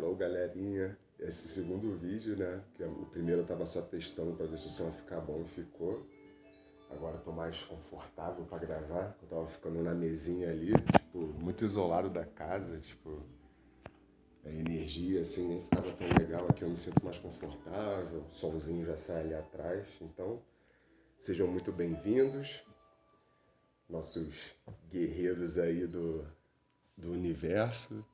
Alô, galerinha. Esse segundo vídeo, né? Que o primeiro eu tava só testando pra ver se o som ia ficar bom e ficou. Agora eu tô mais confortável pra gravar. Eu tava ficando na mesinha ali, tipo, muito isolado da casa, tipo, a energia assim nem ficava tão legal. Aqui eu me sinto mais confortável, o somzinho já sai ali atrás. Então, sejam muito bem-vindos, nossos guerreiros aí do universo,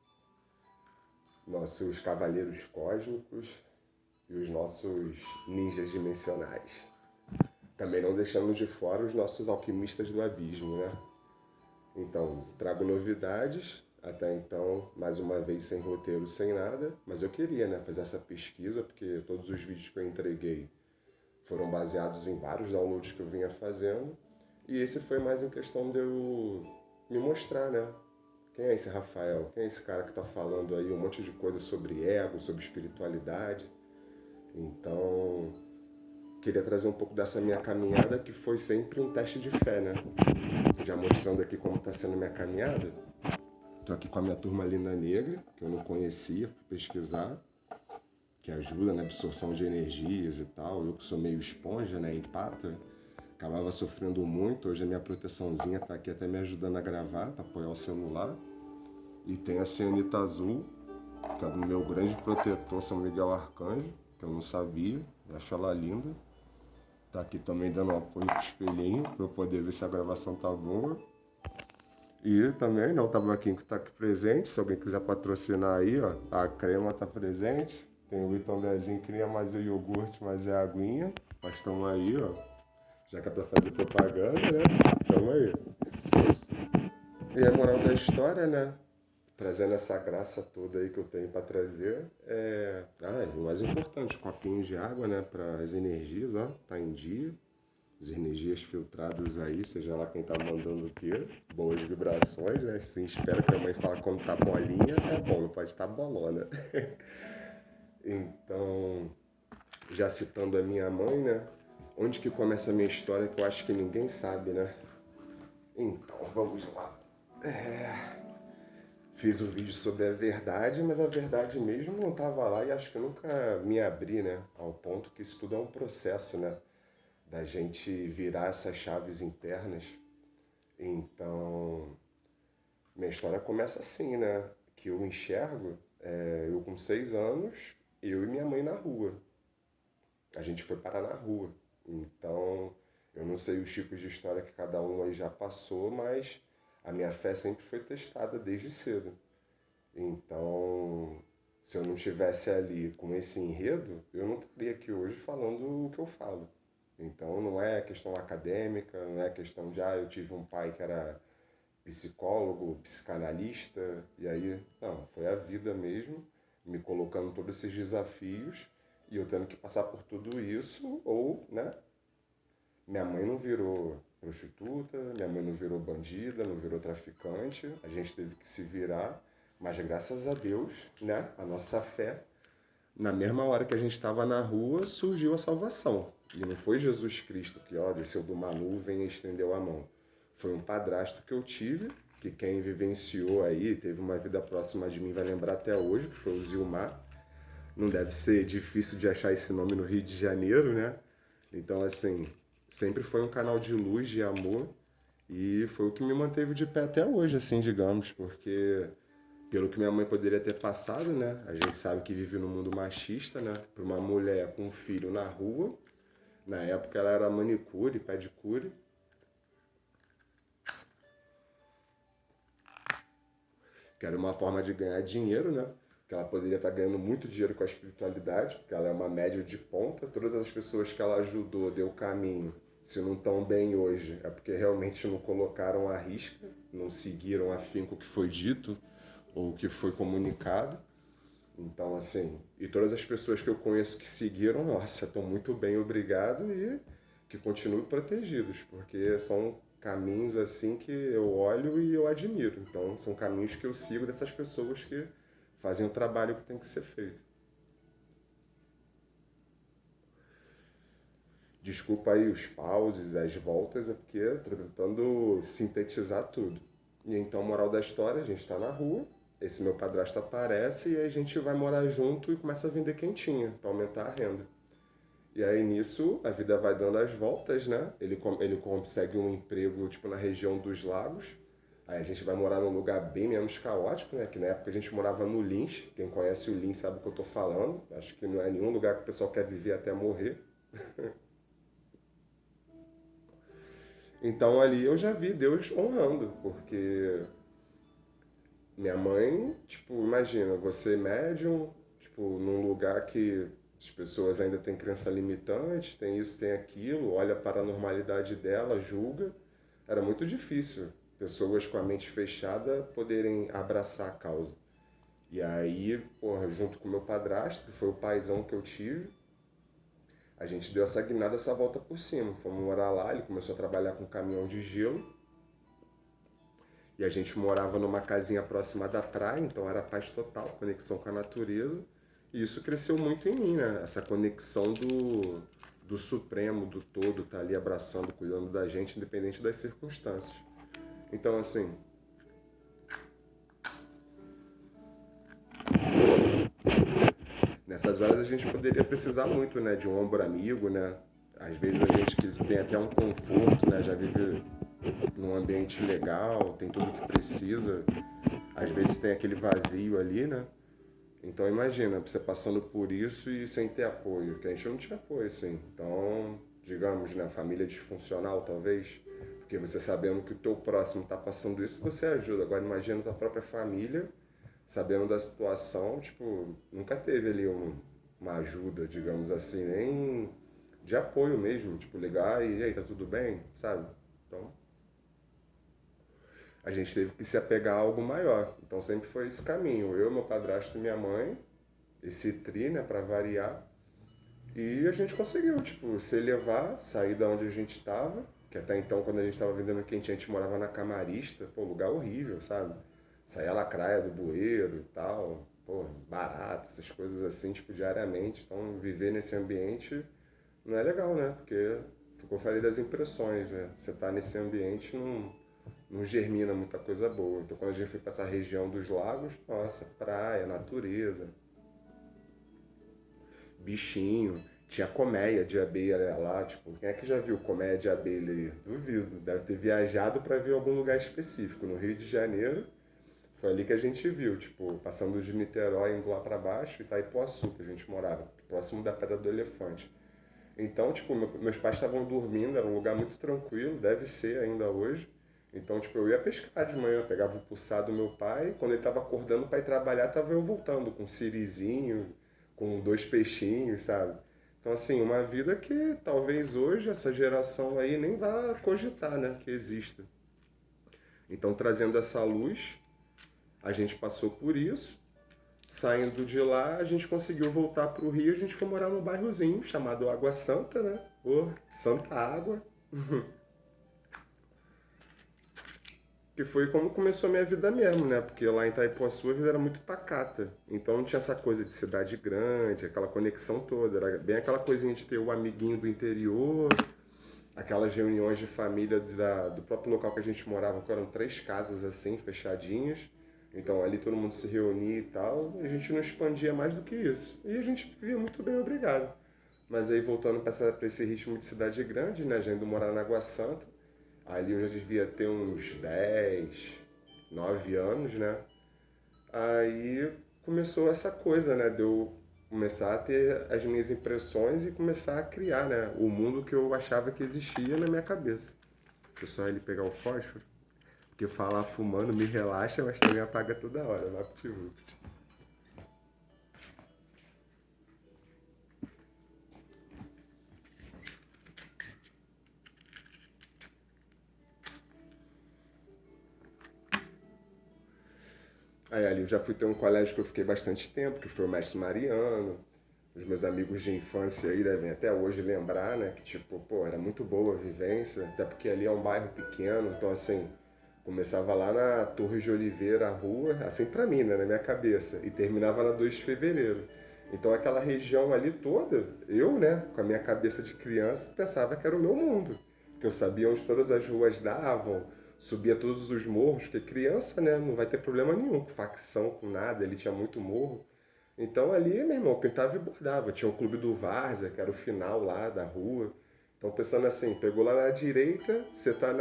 nossos cavaleiros cósmicos e os nossos ninjas dimensionais. Também não deixando de fora os nossos alquimistas do abismo, né? Então, trago novidades, até então, mais uma vez sem roteiro, sem nada, mas eu queria, né, fazer essa pesquisa, porque todos os vídeos que eu entreguei foram baseados em vários downloads que eu vinha fazendo, e esse foi mais em questão de eu me mostrar, né? Quem é esse Rafael? Quem é esse cara que tá falando aí um monte de coisa sobre ego, sobre espiritualidade? Então, queria trazer um pouco dessa minha caminhada, que foi sempre um teste de fé, né? Já mostrando aqui como está sendo minha caminhada. Estou aqui com a minha turma Linda Negra, que eu não conhecia, fui pesquisar, que ajuda na absorção de energias e tal. Eu que sou meio esponja, né, empata, acabava sofrendo muito. Hoje a minha proteçãozinha está aqui até me ajudando a gravar, para apoiar o celular. E tem a cianita azul, que é do meu grande protetor, São Miguel Arcanjo, que eu não sabia, eu acho ela linda. Tá aqui também dando um apoio pro espelhinho, para eu poder ver se a gravação tá boa. E também, né, o tabaquinho que tá aqui presente, se alguém quiser patrocinar aí, ó, a crema tá presente. Tem o Itondezinho, que nem é mais o iogurte, mas é a aguinha. Mas estamos aí, ó, já que é pra fazer propaganda, né, tamo aí. E a moral da história, né, trazendo essa graça toda aí que eu tenho para trazer, o mais importante, copinhos de água, né, para as energias, ó, tá em dia. As energias filtradas aí, seja lá quem tá mandando o quê, boas vibrações, né? Assim, espero que a mãe fala quando tá bolinha, é bom, não pode estar bolona. Então, já citando a minha mãe, né? Onde que começa a minha história que eu acho que ninguém sabe, né? Então, vamos lá. Fiz o vídeo sobre a verdade, mas a verdade mesmo não estava lá e acho que eu nunca me abri, né? Ao ponto que isso tudo é um processo, né? Da gente virar essas chaves internas. Então, minha história começa assim, né? Que eu enxergo, eu com 6 anos, eu e minha mãe na rua. A gente foi parar na rua. Então, eu não sei os tipos de história que cada um aí já passou, mas a minha fé sempre foi testada desde cedo. Então, se eu não estivesse ali com esse enredo, eu não estaria aqui hoje falando o que eu falo. Então, não é questão acadêmica, não é questão de, eu tive um pai que era psicólogo, psicanalista, e aí, não, foi a vida mesmo, me colocando todos esses desafios e eu tendo que passar por tudo isso, ou, né, minha mãe não virou prostituta, minha mãe não virou bandida, não virou traficante, a gente teve que se virar, mas graças a Deus, né, a nossa fé, na mesma hora que a gente estava na rua, surgiu a salvação. E não foi Jesus Cristo que, desceu de uma nuvem e estendeu a mão. Foi um padrasto que eu tive, que quem vivenciou aí, teve uma vida próxima de mim, vai lembrar até hoje, que foi o Zilmar. Não deve ser difícil de achar esse nome no Rio de Janeiro, né? Então, assim, sempre foi um canal de luz, de amor, e foi o que me manteve de pé até hoje, assim, digamos, porque pelo que minha mãe poderia ter passado, né? A gente sabe que vive num mundo machista, né? Para uma mulher com um filho na rua, na época ela era manicure, pedicure, que era uma forma de ganhar dinheiro, né? Que ela poderia estar ganhando muito dinheiro com a espiritualidade, porque ela é uma média de ponta. Todas as pessoas que ela ajudou, deu caminho, se não estão bem hoje, é porque realmente não colocaram a risca, não seguiram afinco o que foi dito ou o que foi comunicado. Então, assim, e todas as pessoas que eu conheço que seguiram, nossa, estão muito bem, obrigado, e que continuem protegidos, porque são caminhos assim que eu olho e eu admiro. Então, são caminhos que eu sigo dessas pessoas que fazem o trabalho que tem que ser feito. Desculpa aí os pauses, as voltas, é porque estou tentando sintetizar tudo. E então, moral da história, a gente está na rua, esse meu padrasto aparece e aí a gente vai morar junto e começa a vender quentinha para aumentar a renda. E aí nisso a vida vai dando as voltas, né? Ele consegue um emprego tipo na região dos lagos. Aí a gente vai morar num lugar bem menos caótico, né? Que na época a gente morava no Lins. Quem conhece o Lins sabe o que eu tô falando. Acho que não é nenhum lugar que o pessoal quer viver até morrer. Então ali eu já vi Deus honrando, porque minha mãe, tipo, imagina, você médium, tipo, num lugar que as pessoas ainda têm crença limitante, tem isso, tem aquilo, olha para a normalidade dela, julga. Era muito difícil pessoas com a mente fechada poderem abraçar a causa. E aí, porra, junto com meu padrasto, que foi o paizão que eu tive, a gente deu essa guinada, essa volta por cima. Fomos morar lá, ele começou a trabalhar com caminhão de gelo. E a gente morava numa casinha próxima da praia, então era paz total, conexão com a natureza. E isso cresceu muito em mim, né? Essa conexão do Supremo, do todo, tá ali abraçando, cuidando da gente, independente das circunstâncias. Então, assim, nessas horas a gente poderia precisar muito, né, de um ombro amigo, né? Às vezes a gente que tem até um conforto, né, já vive num ambiente legal, tem tudo que precisa. Às vezes tem aquele vazio ali, né? Então imagina, você passando por isso e sem ter apoio, que a gente não tinha apoio, assim. Então, digamos, né, família disfuncional talvez, porque você sabendo que o teu próximo está passando isso, você ajuda. Agora imagina a tua própria família, sabendo da situação, tipo, nunca teve ali uma ajuda, digamos assim, nem de apoio mesmo, tipo, ligar e aí, tá tudo bem, sabe? Então, a gente teve que se apegar a algo maior. Então sempre foi esse caminho. Eu, meu padrasto e minha mãe, esse tri, né, para variar. E a gente conseguiu, tipo, se elevar, sair da onde a gente estava, que até então, quando a gente estava vendendo quentinha, a gente morava na Camarista, pô, lugar horrível, sabe? Saía lacraia do bueiro e tal, pô, barato, essas coisas assim, tipo, diariamente. Então, viver nesse ambiente não é legal, né? Porque, ficou falei das impressões, né? Você tá nesse ambiente, não germina muita coisa boa. Então, quando a gente foi para essa região dos lagos, nossa, praia, natureza, bichinho, tinha colmeia de abelha lá, tipo, quem é que já viu colmeia de abelha aí? Duvido, deve ter viajado para ver algum lugar específico. No Rio de Janeiro, foi ali que a gente viu, tipo, passando de Niterói, indo lá para baixo, Itaipuaçu, que a gente morava, próximo da Pedra do Elefante. Então, tipo, meus pais estavam dormindo, era um lugar muito tranquilo, deve ser ainda hoje. Então, tipo, eu ia pescar de manhã, pegava o puçado do meu pai, quando ele estava acordando para ir trabalhar, tava eu voltando com um sirizinho, com dois peixinhos, sabe? Então, assim, uma vida que talvez hoje essa geração aí nem vá cogitar, né, que exista. Então, trazendo essa luz, a gente passou por isso. Saindo de lá, a gente conseguiu voltar para o Rio, a gente foi morar num bairrozinho chamado Água Santa, né? Pô, Santa Água. Que foi como começou a minha vida mesmo, né? Porque lá em Itaipuaçu a vida era muito pacata. Então não tinha essa coisa de cidade grande, aquela conexão toda. Era bem aquela coisinha de ter o amiguinho do interior, aquelas reuniões de família do próprio local que a gente morava, que eram 3 casas assim, fechadinhas. Então ali todo mundo se reunia e tal. E a gente não expandia mais do que isso. E a gente vivia muito bem, obrigado. Mas aí voltando para esse ritmo de cidade grande, né? Já indo morar na Água Santa. Ali eu já devia ter uns 10, 9 anos, né? Aí começou essa coisa, né? De eu começar a ter as minhas impressões e começar a criar, né? O mundo que eu achava que existia na minha cabeça. Deixa eu só ele pegar o fósforo. Porque falar fumando me relaxa, mas também apaga toda hora. VaptVupt. Aí ali eu já fui ter um colégio que eu fiquei bastante tempo, que foi o Mestre Mariano. Os meus amigos de infância aí devem até hoje lembrar, né? Que tipo, pô, era muito boa a vivência, até porque ali é um bairro pequeno, então assim, começava lá na Torre de Oliveira, a rua, assim pra mim, né, na minha cabeça, e terminava na 2 de fevereiro. Então aquela região ali toda, eu, né, com a minha cabeça de criança, pensava que era o meu mundo. Que eu sabia onde todas as ruas davam, subia todos os morros, porque criança, né, não vai ter problema nenhum com facção, com nada, ele tinha muito morro. Então ali, meu irmão, pintava e bordava. Tinha o clube do Várzea, que era o final lá da rua. Então pensando assim, pegou lá na direita, você tá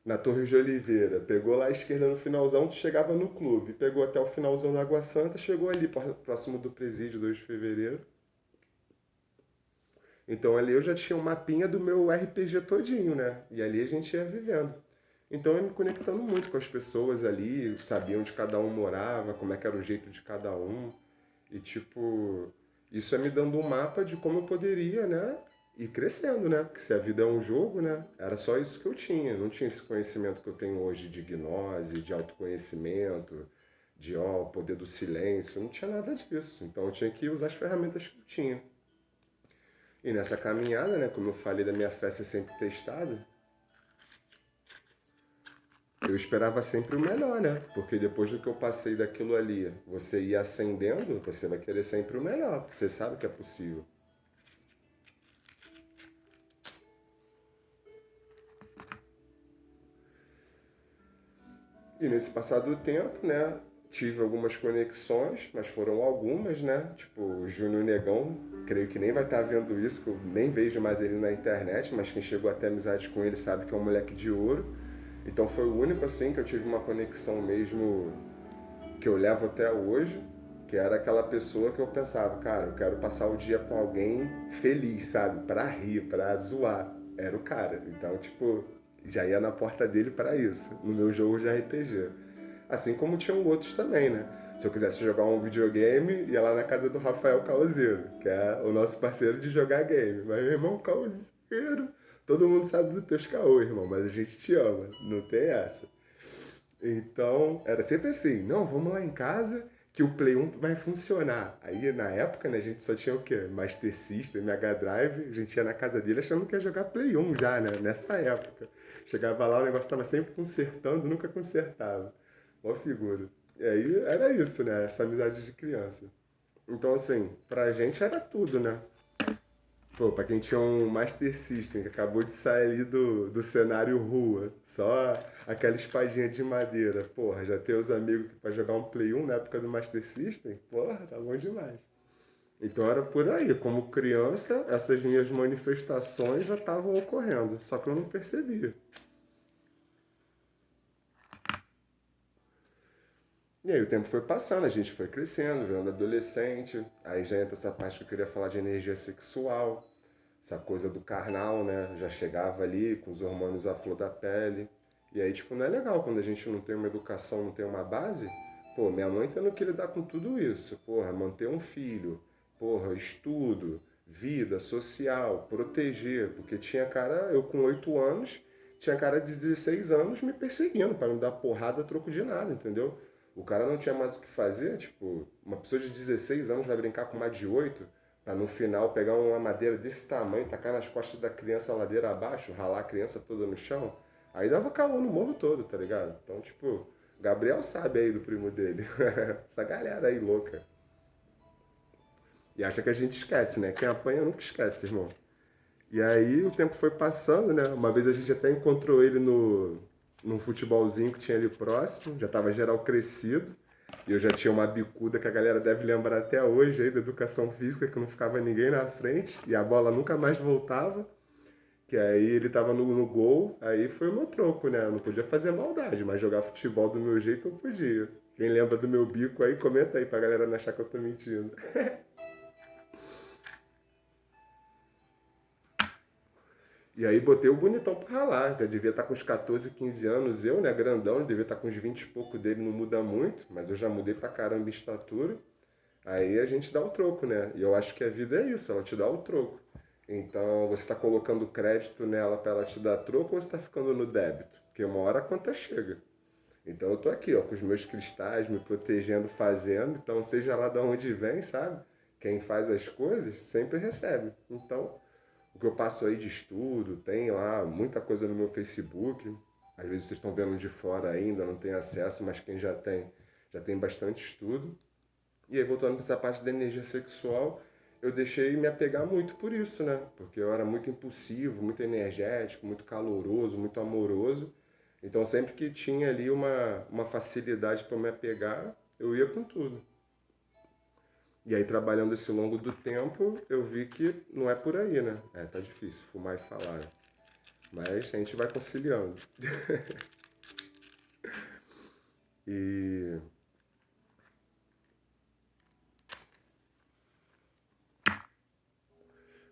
na Torre de Oliveira, pegou lá à esquerda no finalzão, tu chegava no clube, pegou até o finalzão da Água Santa, chegou ali próximo do presídio 2 de fevereiro. Então ali eu já tinha um mapinha do meu RPG todinho, né? E ali a gente ia vivendo. Então eu ia me conectando muito com as pessoas ali, sabia onde cada um morava, como é que era o jeito de cada um. E tipo, isso é me dando um mapa de como eu poderia, né? Ir crescendo, né? Porque se a vida é um jogo, né? Era só isso que eu tinha. Não tinha esse conhecimento que eu tenho hoje de gnose, de autoconhecimento, de ó, poder do silêncio. Não tinha nada disso. Então eu tinha que usar as ferramentas que eu tinha. E nessa caminhada, né, como eu falei da minha fé ser sempre testada, eu esperava sempre o melhor, né? Porque depois do que eu passei daquilo ali, você ir ascendendo, você vai querer sempre o melhor, porque você sabe que é possível. E nesse passar do tempo, né, tive algumas conexões, mas foram algumas, né? Tipo, o Júnior Negão, creio que nem vai estar vendo isso, que eu nem vejo mais ele na internet, mas quem chegou a ter amizade com ele sabe que é um moleque de ouro. Então foi o único, assim, que eu tive uma conexão mesmo que eu levo até hoje, que era aquela pessoa que eu pensava, cara, eu quero passar o dia com alguém feliz, sabe? Pra rir, pra zoar. Era o cara. Então, tipo, já ia na porta dele para isso, no meu jogo de RPG. Assim como tinham outros também, né? Se eu quisesse jogar um videogame, ia lá na casa do Rafael Causeiro, que é o nosso parceiro de jogar game. Mas, meu irmão, Causeiro, todo mundo sabe dos teus caô, irmão, mas a gente te ama, não tem essa. Então, era sempre assim, não, vamos lá em casa que o Play 1 vai funcionar. Aí, na época, né, a gente só tinha o quê? Master System, Mega Drive, a gente ia na casa dele achando que ia jogar Play 1 já, né, nessa época. Chegava lá, o negócio tava sempre consertando, nunca consertava. Uma figura. E aí, era isso, né, essa amizade de criança. Então, assim, pra gente era tudo, né? Pô, pra quem tinha um Master System que acabou de sair ali do cenário rua, só aquela espadinha de madeira, porra, já ter os amigos pra jogar um Play 1 na época do Master System, porra, tá bom demais. Então era por aí, como criança, essas minhas manifestações já estavam ocorrendo, só que eu não percebia. E aí o tempo foi passando, a gente foi crescendo, virando adolescente, aí já entra essa parte que eu queria falar de energia sexual, essa coisa do carnal, né? Já chegava ali com os hormônios à flor da pele. E aí, tipo, não é legal quando a gente não tem uma educação, não tem uma base. Pô, minha mãe tendo que lidar com tudo isso. Porra, manter um filho. Porra, estudo, vida social, proteger. Porque tinha cara, eu com 8 anos, tinha cara de 16 anos me perseguindo para me dar porrada a troco de nada, entendeu? O cara não tinha mais o que fazer, tipo, uma pessoa de 16 anos vai brincar com uma de 8 para no final pegar uma madeira desse tamanho, tacar nas costas da criança a ladeira abaixo, ralar a criança toda no chão. Aí dava calor no morro todo, tá ligado? Então, tipo, Gabriel sabe aí do primo dele. Essa galera aí louca. E acha que a gente esquece, né? Quem apanha nunca esquece, irmão. E aí o tempo foi passando, né? Uma vez a gente até encontrou ele num futebolzinho que tinha ali próximo, já tava geral crescido. E eu já tinha uma bicuda que a galera deve lembrar até hoje aí da educação física, que não ficava ninguém na frente e a bola nunca mais voltava. Que aí ele tava no gol, aí foi o meu troco, né? Eu não podia fazer maldade, mas jogar futebol do meu jeito eu podia. Quem lembra do meu bico aí, comenta aí pra galera não achar que eu tô mentindo. E aí botei o bonitão pra ralar. Já devia estar com uns 14, 15 anos. Eu, né, grandão, devia estar com uns 20 e pouco dele, não muda muito, mas eu já mudei pra caramba em estatura. Aí a gente dá o troco, né? E eu acho que a vida é isso, ela te dá o troco. Então você está colocando crédito nela para ela te dar troco ou você está ficando no débito? Porque uma hora a conta chega. Então eu tô aqui, ó, com os meus cristais, me protegendo, fazendo. Então, seja lá de onde vem, sabe? Quem faz as coisas sempre recebe. Então, o que eu passo aí de estudo, tem lá muita coisa no meu Facebook. Às vezes vocês estão vendo de fora ainda, não tem acesso, mas quem já tem bastante estudo. E aí, voltando para essa parte da energia sexual, eu deixei me apegar muito por isso, né? Porque eu era muito impulsivo, muito energético, muito caloroso, muito amoroso. Então sempre que tinha ali uma facilidade para me apegar, eu ia com tudo. E aí trabalhando esse longo do tempo, eu vi que não é por aí, né? É, tá difícil fumar e falar, né? Mas a gente vai conciliando. E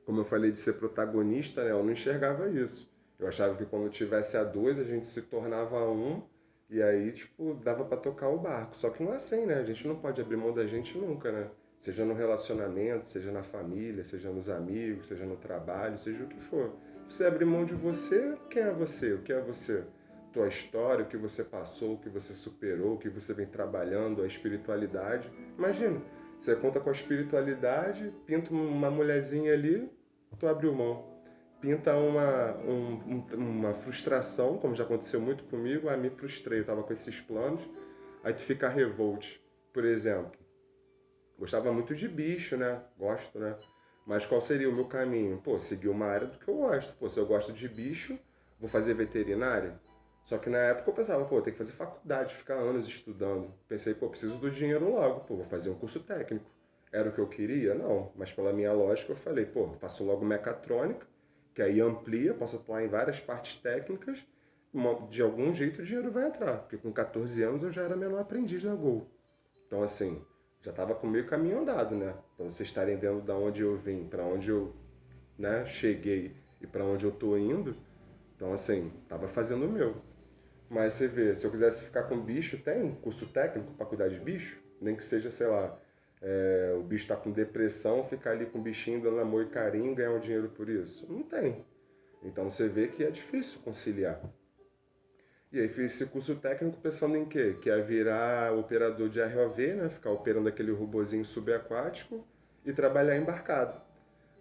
como eu falei de ser protagonista, né, eu não enxergava isso. Eu achava que quando tivesse a dois, a gente se tornava um, e aí, tipo, dava pra tocar o barco. Só que não é assim, né? A gente não pode abrir mão da gente nunca, né? Seja no relacionamento, seja na família, seja nos amigos, seja no trabalho, seja o que for. Se você abrir mão de você, quem é você? O que é você? Tua história, o que você passou, o que você superou, o que você vem trabalhando, a espiritualidade. Imagina, você conta com a espiritualidade, pinta uma mulherzinha ali, tu abriu mão. Pinta uma frustração, como já aconteceu muito comigo, me frustrei, eu tava com esses planos, aí tu fica revolt. Por exemplo, gostava muito de bicho, né? Gosto, né? Mas qual seria o meu caminho? Pô, seguir uma área do que eu gosto. Pô, se eu gosto de bicho, vou fazer veterinária. Só que na época eu pensava, pô, tem que fazer faculdade, ficar anos estudando. Pensei, pô, preciso do dinheiro logo, pô, vou fazer um curso técnico. Era o que eu queria? Não. Mas pela minha lógica eu falei, pô, faço logo mecatrônica, que aí amplia, posso atuar em várias partes técnicas, de algum jeito o dinheiro vai entrar. Porque com 14 anos eu já era menor aprendiz da Gol. Então, assim, já estava com meio caminho andado, né? Para vocês estarem vendo da onde eu vim, para onde eu, né, cheguei e para onde eu tô indo. Então, assim, tava fazendo o meu. Mas você vê, se eu quisesse ficar com bicho, tem curso técnico para cuidar de bicho? Nem que seja, sei lá, o bicho tá com depressão, ficar ali com o bichinho dando amor e carinho, ganhar um dinheiro por isso? Não tem. Então você vê que é difícil conciliar. E aí fiz esse curso técnico pensando em quê? Que ia virar operador de ROV, né? Ficar operando aquele robozinho subaquático e trabalhar embarcado.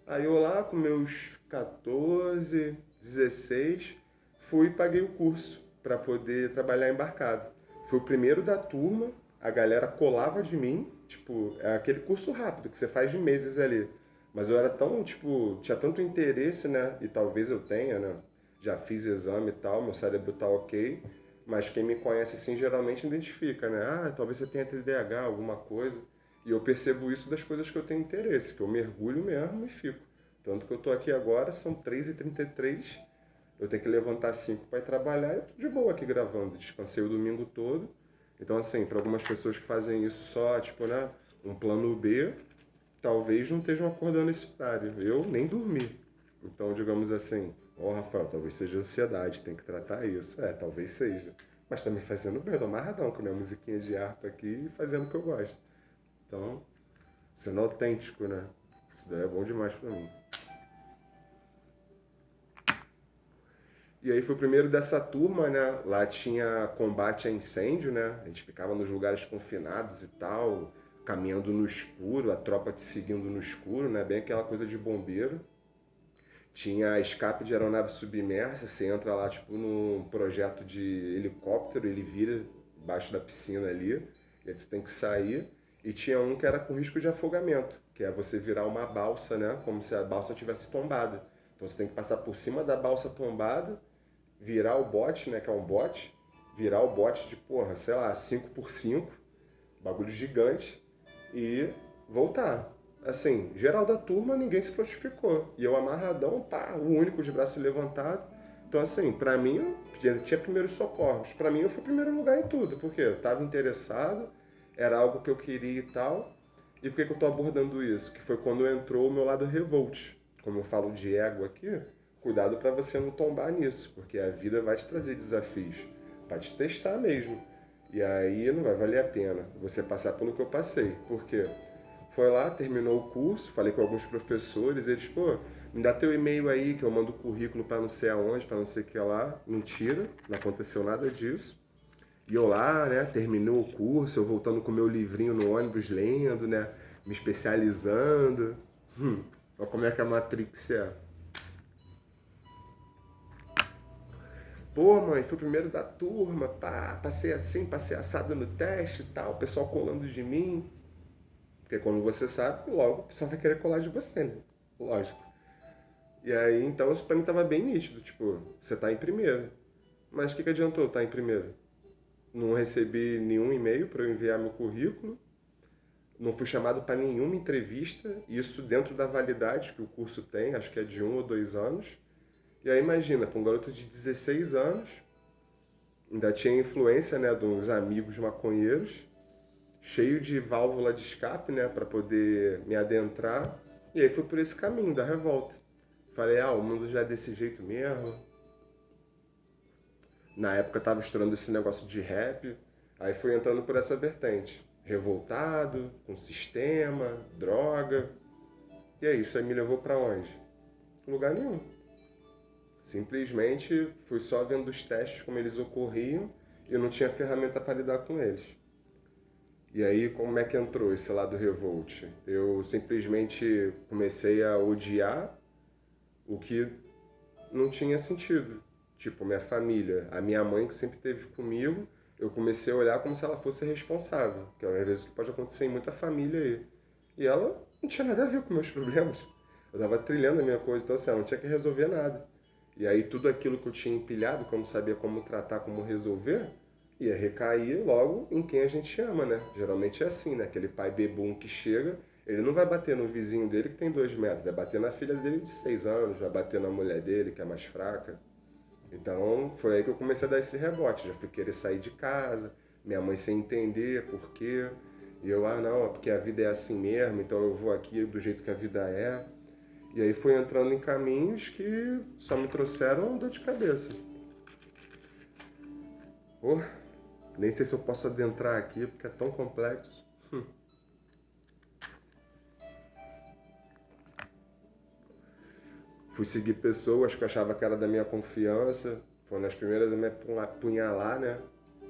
Aí eu lá com meus 14, 16, fui e paguei o curso para poder trabalhar embarcado. Fui o primeiro da turma, a galera colava de mim, tipo, é aquele curso rápido que você faz de meses ali. Mas eu era tão, tipo, tinha tanto interesse, né? E talvez eu tenha, né? Já fiz exame e tal, meu cérebro tá ok. Mas quem me conhece assim geralmente identifica, né? Ah, talvez você tenha TDAH, alguma coisa. E eu percebo isso das coisas que eu tenho interesse, que eu mergulho mesmo e fico. Tanto que eu tô aqui agora, são 3h33, eu tenho que levantar 5 para ir trabalhar e eu tô de boa aqui gravando. Descansei o domingo todo. Então, assim, para algumas pessoas que fazem isso só, tipo, né, um plano B, talvez não estejam acordando esse horário. Eu nem dormi. Então, digamos assim, ó, Rafael, talvez seja ansiedade, tem que tratar isso. É, talvez seja. Mas tá me fazendo bem, eu tô amarradão com a minha musiquinha de harpa aqui e fazendo o que eu gosto. Então, sendo autêntico, né? Isso daí é bom demais pra mim. E aí foi o primeiro dessa turma, né? Lá tinha combate a incêndio, né? A gente ficava nos lugares confinados e tal, caminhando no escuro, a tropa te seguindo no escuro, né? Bem aquela coisa de bombeiro. Tinha escape de aeronave submersa, você entra lá, tipo, num projeto de helicóptero, ele vira embaixo da piscina ali, e aí tu tem que sair. E tinha um que era com risco de afogamento, que é você virar uma balsa, né? Como se a balsa tivesse tombada. Então você tem que passar por cima da balsa tombada, virar o bote, né? Que é um bote, virar o bote de, porra, sei lá, 5x5, bagulho gigante, e voltar. Assim, geral da turma, ninguém se prontificou. E eu amarradão, pá, o único de braço levantado. Então, assim, pra mim, tinha primeiros socorros. Pra mim, eu fui primeiro lugar em tudo, porque eu tava interessado, era algo que eu queria e tal. E por que eu tô abordando isso? Que foi quando entrou o meu lado revolt. Como eu falo de ego aqui, cuidado para você não tombar nisso, porque a vida vai te trazer desafios, vai te testar mesmo. E aí não vai valer a pena você passar pelo que eu passei. Por quê? Foi lá, terminou o curso, falei com alguns professores, eles, pô, me dá teu e-mail aí que eu mando o currículo para não sei aonde, para não sei o que lá. Mentira, não aconteceu nada disso. E eu lá, né, terminou o curso, eu voltando com meu livrinho no ônibus, lendo, né, me especializando. Olha como é que a Matrix é. Pô, mãe, fui o primeiro da turma, pá, passei assim, passei assado no teste e tal, o pessoal colando de mim. Porque quando você sabe, logo o pessoal vai querer colar de você, né? Lógico. E aí, então, isso pra mim tava bem nítido. Tipo, você tá em primeiro. Mas o que adiantou estar em primeiro? Não recebi nenhum e-mail para eu enviar meu currículo. Não fui chamado para nenhuma entrevista. Isso dentro da validade que o curso tem, acho que é de 1 ou 2 anos. E aí imagina, para um garoto de 16 anos, ainda tinha influência, né, de uns amigos maconheiros, cheio de válvula de escape, né, para poder me adentrar. E aí fui por esse caminho da revolta. Falei, o mundo já é desse jeito mesmo. Na época tava estourando esse negócio de rap, aí fui entrando por essa vertente. Revoltado, com sistema, droga. E é isso, aí me levou para onde? Lugar nenhum. Simplesmente fui só vendo os testes como eles ocorriam e eu não tinha ferramenta para lidar com eles. E aí, como é que entrou esse lado revolt? Eu simplesmente comecei a odiar o que não tinha sentido. Tipo, minha família, a minha mãe que sempre esteve comigo, eu comecei a olhar como se ela fosse responsável, que é às vezes o que pode acontecer em muita família aí. E ela não tinha nada a ver com meus problemas. Eu tava trilhando a minha coisa, então assim, ela não tinha que resolver nada. E aí tudo aquilo que eu tinha empilhado, que eu não sabia como tratar, como resolver, ia recair logo em quem a gente ama, né? Geralmente é assim, né? Aquele pai bebum que chega, ele não vai bater no vizinho dele que tem 2 metros, vai bater na filha dele de 6 anos, vai bater na mulher dele que é mais fraca. Então foi aí que eu comecei a dar esse rebote. Já fui querer sair de casa, minha mãe sem entender por quê. E eu, não, é porque a vida é assim mesmo, então eu vou aqui do jeito que a vida é. E aí fui entrando em caminhos que só me trouxeram dor de cabeça. Oh, nem sei se eu posso adentrar aqui porque é tão complexo. Fui seguir pessoas que eu achava que era da minha confiança. Foram as primeiras a me apunhalar, né?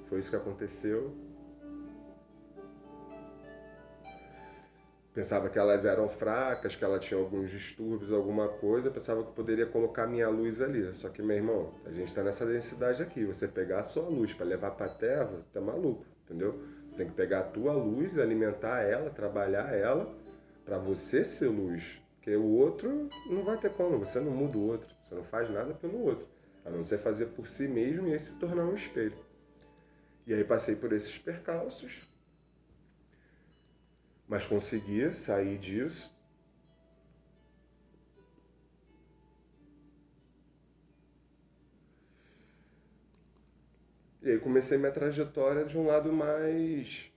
Foi isso que aconteceu. Pensava que elas eram fracas, que ela tinha alguns distúrbios, alguma coisa, pensava que eu poderia colocar minha luz ali. Só que, meu irmão, a gente está nessa densidade aqui. Você pegar a sua luz para levar para a terra, tá maluco, entendeu? Você tem que pegar a tua luz, alimentar ela, trabalhar ela, para você ser luz. Porque o outro não vai ter como, você não muda o outro, você não faz nada pelo outro. A não ser fazer por si mesmo e aí se tornar um espelho. E aí passei por esses percalços, mas consegui sair disso. E aí comecei minha trajetória de um lado mais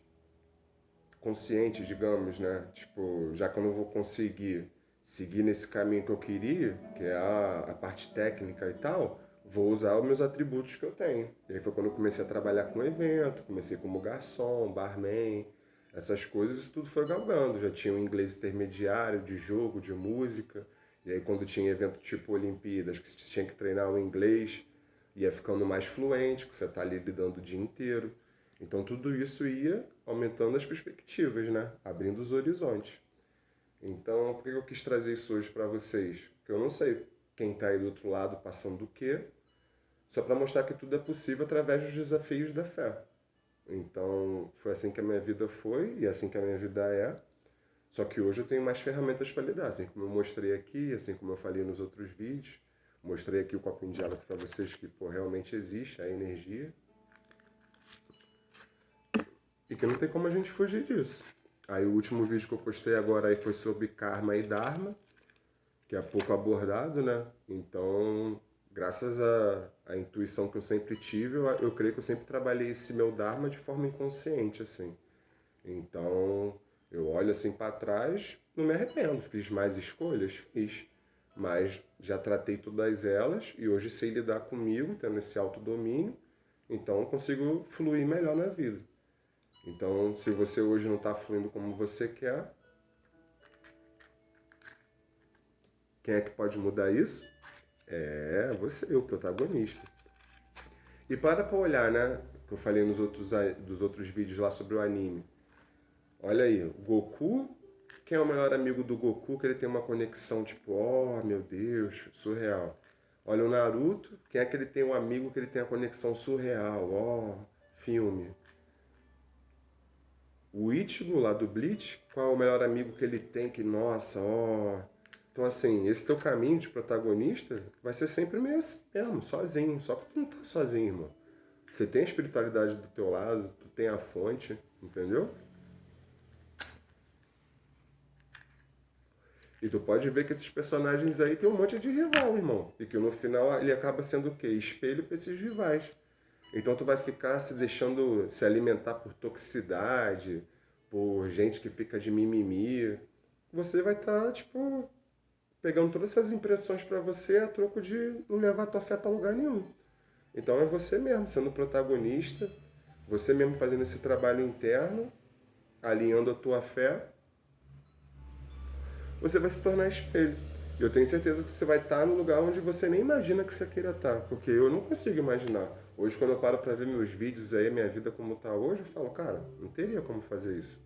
consciente, digamos, né? Tipo, já que eu não vou conseguir seguir nesse caminho que eu queria, que é a parte técnica e tal, vou usar os meus atributos que eu tenho. E aí foi quando eu comecei a trabalhar com evento, comecei como garçom, barman, essas coisas, tudo foi galgando. Já tinha um inglês intermediário de jogo, de música. E aí quando tinha evento tipo Olimpíadas, que você tinha que treinar o inglês, ia ficando mais fluente, que você está ali lidando o dia inteiro. Então tudo isso ia aumentando as perspectivas, né? Abrindo os horizontes. Então, por que eu quis trazer isso hoje para vocês? Porque eu não sei quem está aí do outro lado passando o quê, só para mostrar que tudo é possível através dos desafios da fé. Então, foi assim que a minha vida foi e assim que a minha vida é. Só que hoje eu tenho mais ferramentas para lidar, assim como eu mostrei aqui, assim como eu falei nos outros vídeos. Mostrei aqui o copinho de água para vocês que realmente existe a energia. E que não tem como a gente fugir disso. Aí o último vídeo que eu postei agora aí foi sobre karma e dharma, que é pouco abordado, né? Então, graças à intuição que eu sempre tive, eu creio que eu sempre trabalhei esse meu dharma de forma inconsciente, assim. Então, eu olho assim para trás, não me arrependo. Fiz mais escolhas? Fiz. Mas já tratei todas elas e hoje sei lidar comigo, tendo esse autodomínio. Então, eu consigo fluir melhor na vida. Então, se você hoje não está fluindo como você quer, quem é que pode mudar isso? É você, o protagonista. E para olhar, né? Que eu falei dos outros vídeos lá sobre o anime. Olha aí, o Goku, quem é o melhor amigo do Goku, que ele tem uma conexão tipo, oh meu Deus, surreal. Olha o Naruto, quem é que ele tem um amigo que ele tem a conexão surreal, filme. O Ichigo lá do Bleach, qual é o melhor amigo que ele tem? Que, nossa, ó. Então, assim, esse teu caminho de protagonista vai ser sempre meio assim mesmo, sozinho. Só que tu não tá sozinho, irmão. Você tem a espiritualidade do teu lado, tu tem a fonte, entendeu? E tu pode ver que esses personagens aí tem um monte de rival, irmão. E que no final ele acaba sendo o quê? Espelho pra esses rivais. Então tu vai ficar se deixando se alimentar por toxicidade, por gente que fica de mimimi. Você vai estar, tipo, pegando todas essas impressões pra você a troco de não levar tua fé pra lugar nenhum. Então é você mesmo sendo protagonista, você mesmo fazendo esse trabalho interno, alinhando a tua fé, você vai se tornar espelho. E eu tenho certeza que você vai estar no lugar onde você nem imagina que você queira estar, porque eu não consigo imaginar. Hoje, quando eu paro para ver meus vídeos aí, minha vida como está hoje, eu falo, cara, não teria como fazer isso.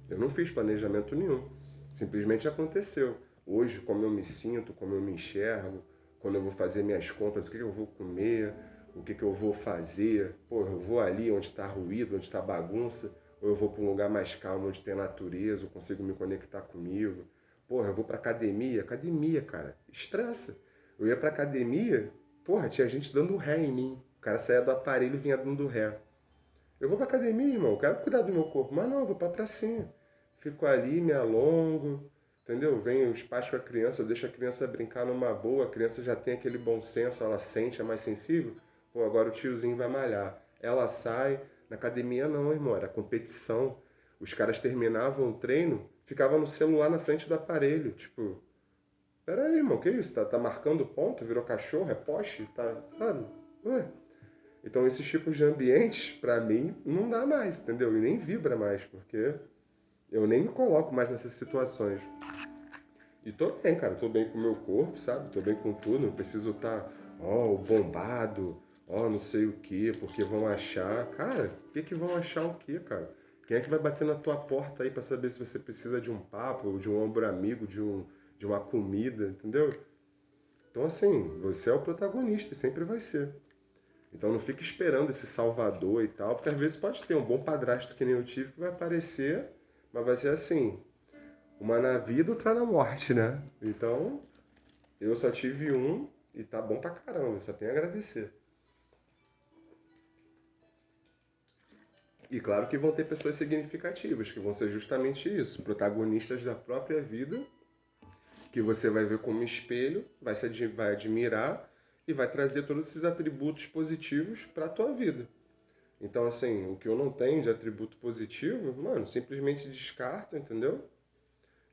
Eu não fiz planejamento nenhum. Simplesmente aconteceu. Hoje, como eu me sinto, como eu me enxergo, quando eu vou fazer minhas compras, o que eu vou comer, o que eu vou fazer. Pô, eu vou ali onde está ruído, onde está bagunça, ou eu vou para um lugar mais calmo, onde tem natureza, eu consigo me conectar comigo. Porra, eu vou pra academia. Academia, cara, estressa. Eu ia pra academia, porra, tinha gente dando ré em mim. O cara saía do aparelho e vinha dando ré. Eu vou pra academia, irmão, eu quero cuidar do meu corpo. Mas não, eu vou pra pracinha. Fico ali, me alongo, entendeu? Vem os pais com a criança, eu deixo a criança brincar numa boa, a criança já tem aquele bom senso, ela sente, é mais sensível. Pô, agora o tiozinho vai malhar. Ela sai, na academia não, irmão, era competição. Os caras terminavam o treino, ficavam no celular na frente do aparelho, tipo, pera aí, irmão, que isso? Tá marcando ponto? Virou cachorro? É poste? Tá, sabe? Ué. Então esses tipos de ambientes, pra mim, não dá mais, entendeu? E nem vibra mais, porque eu nem me coloco mais nessas situações. E tô bem, cara, tô bem com o meu corpo, sabe? Tô bem com tudo, não preciso estar, ó, bombado, ó, não sei o quê, porque vão achar. Cara, o que que vão achar o quê, cara? Quem é que vai bater na tua porta aí pra saber se você precisa de um papo, ou de um ombro amigo, de uma comida, entendeu? Então, assim, você é o protagonista e sempre vai ser. Então não fica esperando esse salvador e tal, porque às vezes pode ter um bom padrasto que nem eu tive que vai aparecer, mas vai ser assim, uma na vida, outra na morte, né? Então, eu só tive um e tá bom pra caramba, eu só tenho a agradecer. E claro que vão ter pessoas significativas, que vão ser justamente isso, protagonistas da própria vida, que você vai ver como espelho, vai admirar e vai trazer todos esses atributos positivos para a tua vida. Então, assim, o que eu não tenho de atributo positivo, mano, simplesmente descarta, entendeu?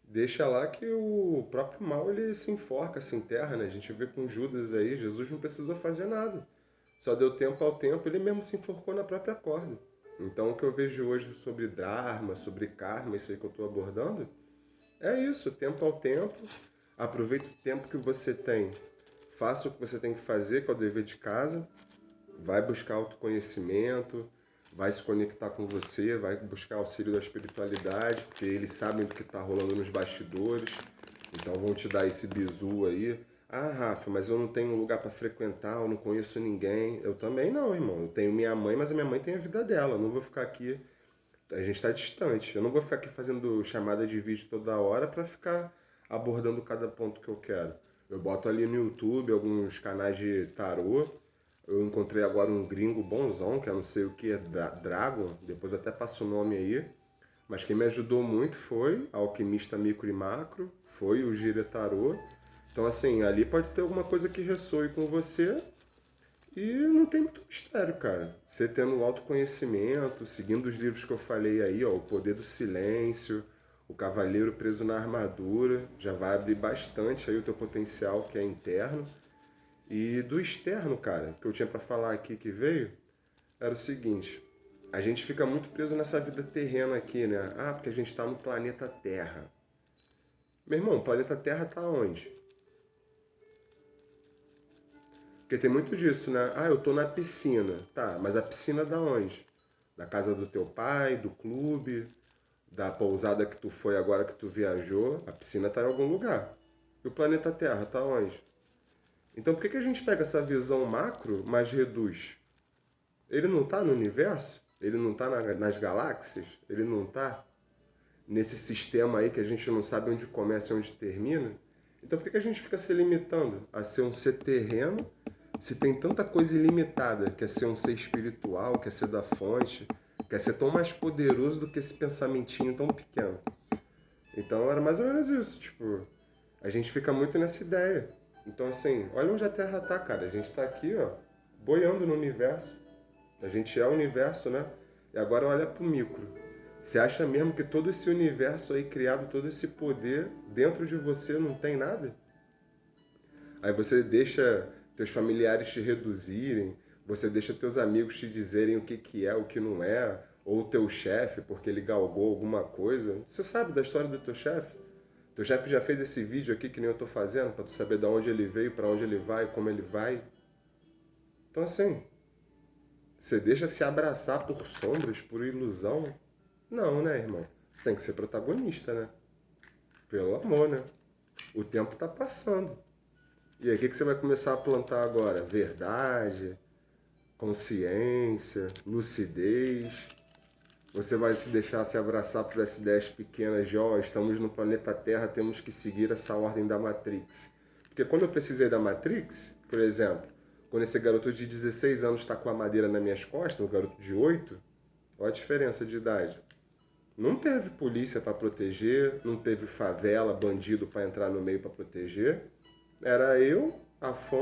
Deixa lá que o próprio mal ele se enforca, se enterra, né? A gente vê com Judas aí, Jesus não precisou fazer nada. Só deu tempo ao tempo, ele mesmo se enforcou na própria corda. Então, o que eu vejo hoje sobre Dharma, sobre karma, isso aí que eu estou abordando, é isso, tempo ao tempo. Aproveita o tempo que você tem. Faça o que você tem que fazer, que é o dever de casa. Vai buscar autoconhecimento, vai se conectar com você, vai buscar auxílio da espiritualidade, porque eles sabem do que está rolando nos bastidores. Então vão te dar esse bizu aí. Ah, Rafa, mas eu não tenho um lugar para frequentar, eu não conheço ninguém. Eu também não, irmão. Eu tenho minha mãe, mas a minha mãe tem a vida dela. Eu não vou ficar aqui. A gente está distante. Eu não vou ficar aqui fazendo chamada de vídeo toda hora para ficar abordando cada ponto que eu quero. Eu boto ali no YouTube alguns canais de tarô. Eu encontrei agora um gringo bonzão, que eu não sei o que é Dragon, depois eu até passo o nome aí. Mas quem me ajudou muito foi a Alquimista Micro e Macro, foi o Gira Tarô. Então, assim, ali pode ter alguma coisa que ressoe com você e não tem muito mistério, cara. Você tendo autoconhecimento, seguindo os livros que eu falei aí, ó, O Poder do Silêncio, O Cavaleiro Preso na Armadura, já vai abrir bastante aí o teu potencial que é interno. E do externo, cara, que eu tinha pra falar aqui que veio, era o seguinte: a gente fica muito preso nessa vida terrena aqui, né? Ah, porque a gente tá no planeta Terra. Meu irmão, o planeta Terra tá onde? Porque tem muito disso, né? Ah, eu tô na piscina. Tá, mas a piscina da onde? Da casa do teu pai, do clube, da pousada que tu foi agora que tu viajou. A piscina tá em algum lugar. E o planeta Terra tá onde? Então por que a gente pega essa visão macro, mas reduz? Ele não está no universo? Ele não está nas galáxias? Ele não está nesse sistema aí que a gente não sabe onde começa e onde termina? Então por que a gente fica se limitando a ser um ser terreno se tem tanta coisa ilimitada? Quer ser um ser espiritual, quer ser da fonte, quer ser tão mais poderoso do que esse pensamentinho tão pequeno. Então era mais ou menos isso, tipo, a gente fica muito nessa ideia. Então assim, olha onde a Terra tá, cara. A gente tá aqui, ó, boiando no universo. A gente é o universo, né? E agora olha pro micro. Você acha mesmo que todo esse universo aí criado, todo esse poder dentro de você não tem nada? Aí você deixa teus familiares te reduzirem, você deixa teus amigos te dizerem o que é, o que não é, ou o teu chefe porque ele galgou alguma coisa. Você sabe da história do teu chefe? Teu chefe já fez esse vídeo aqui que nem eu tô fazendo, para tu saber de onde ele veio, para onde ele vai, como ele vai. Então assim, você deixa se abraçar por sombras, por ilusão? Não, né, irmão? Você tem que ser protagonista, né? Pelo amor, né? O tempo tá passando. E aí, o que você vai começar a plantar agora? Verdade, consciência, lucidez. Você vai se deixar se abraçar por essas ideias pequenas de, ó, estamos no planeta Terra, temos que seguir essa ordem da Matrix. Porque quando eu precisei da Matrix, por exemplo, quando esse garoto de 16 anos está com a madeira nas minhas costas, o garoto de 8, olha a diferença de idade. Não teve polícia para proteger, não teve favela, bandido para entrar no meio para proteger. Era eu, a fome.